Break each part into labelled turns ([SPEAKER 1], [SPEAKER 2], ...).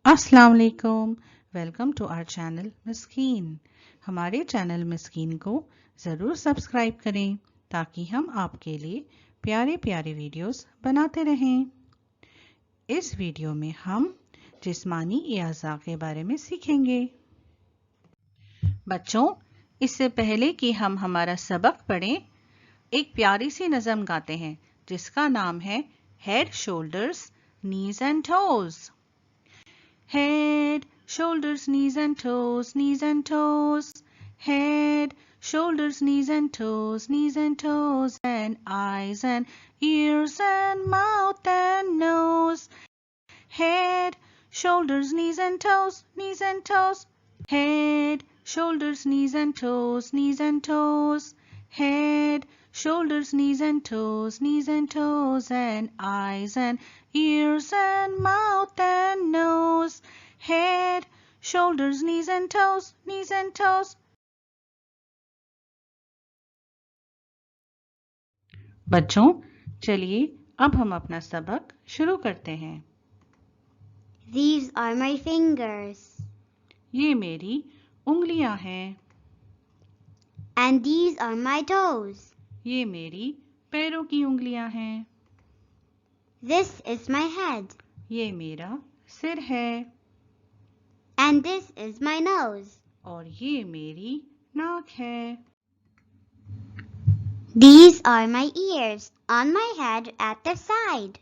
[SPEAKER 1] अस्सलाम वालेकुम। Welcome to our channel Miskeen. हमारे चैनल मिस्कीन को ज़रूर सब्सक्राइब करें ताकि हम आपके लिए प्यारे प्यारे वीडियोस बनाते रहें। इस वीडियो में हम जिस्मानी अज़ा के बारे में सीखेंगे। बच्चों, इससे पहले कि हम हमारा सबक पढ़ें, एक प्यारी सी नज़म गाते हैं जिसका नाम है head, shoulders, knees and toes. Head, shoulders, knees and toes, knees and toes. Head, shoulders, knees and toes, knees and toes. And eyes and ears and mouth and nose. Head, shoulders, knees and toes, knees and toes. Head, shoulders, knees and toes, knees and toes. Head, shoulders, knees and toes, knees and toes. And eyes and ears and mouth and nose. Head, shoulders, knees and toes, knees and toes. बच्चों, चलिए अब हम अपना सबक शुरू करते हैं।
[SPEAKER 2] These are my fingers.
[SPEAKER 1] ये मेरी उंगलियां हैं।
[SPEAKER 2] And these are my toes.
[SPEAKER 1] ये मेरी पैरों की उंगलियां हैं।
[SPEAKER 2] This is my head.
[SPEAKER 1] ये मेरा सिर है।
[SPEAKER 2] And this is my nose.
[SPEAKER 1] और ये मेरी नाक है।
[SPEAKER 2] These are my ears on my head at the side.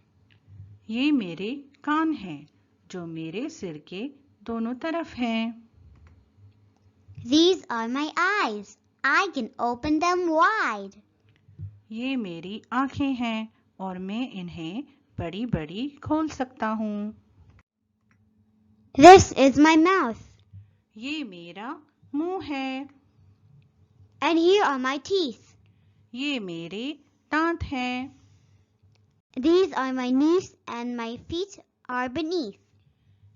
[SPEAKER 1] ये मेरे कान हैं जो मेरे सिर के दोनों तरफ हैं।
[SPEAKER 2] These are my eyes. I can open them wide.
[SPEAKER 1] ये मेरी आँखें हैं और मैं इन्हें बड़ी बड़ी खोल सकता हूँ।
[SPEAKER 2] This is my mouth.
[SPEAKER 1] ये मेरा मुंह है।
[SPEAKER 2] And here are my teeth.
[SPEAKER 1] ये मेरे दांत हैं।
[SPEAKER 2] These are my knees and my feet are beneath.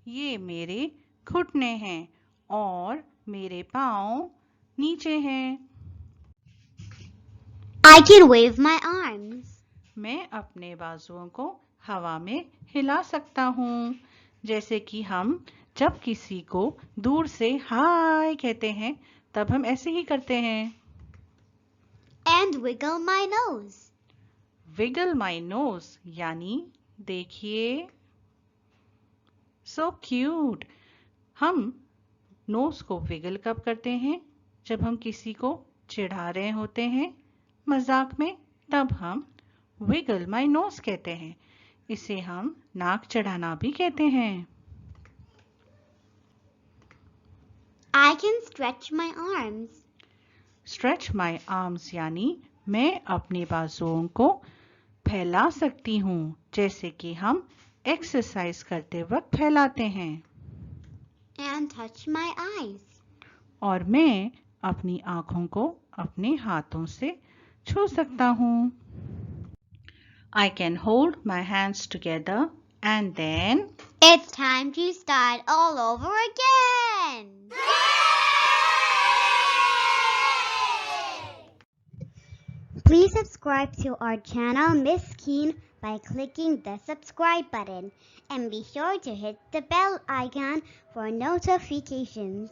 [SPEAKER 1] ये मेरे घुटने हैं और मेरे पाँव नीचे हैं।
[SPEAKER 2] I can wave my arms.
[SPEAKER 1] मैं अपने बाजुओं को हवा में हिला सकता हूँ, जैसे कि हम जब किसी को दूर से हाय कहते हैं तब हम ऐसे ही करते हैं।
[SPEAKER 2] And wiggle my nose.
[SPEAKER 1] Wiggle my nose यानी देखिए, so cute। हम नोज को विगल कब करते हैं? जब हम किसी को चिढ़ा रहे होते हैं मजाक में, तब हम विगल माई नोज कहते हैं। इसे हम नाक चढ़ाना भी कहते हैं।
[SPEAKER 2] I can stretch my arms.
[SPEAKER 1] Stretch my arms यानी मैं अपने बाजुओं को फैला सकती हूँ, जैसे कि हम एक्सरसाइज करते वक्त फैलाते हैं।
[SPEAKER 2] And touch my eyes.
[SPEAKER 1] और मैं अपनी आँखों को अपने हाथों से छू सकता हूँ। I can hold my hands together and then
[SPEAKER 2] It's time to start all over again. Please subscribe to our channel Miss Keen by clicking the subscribe button and be sure to hit the bell icon for notifications.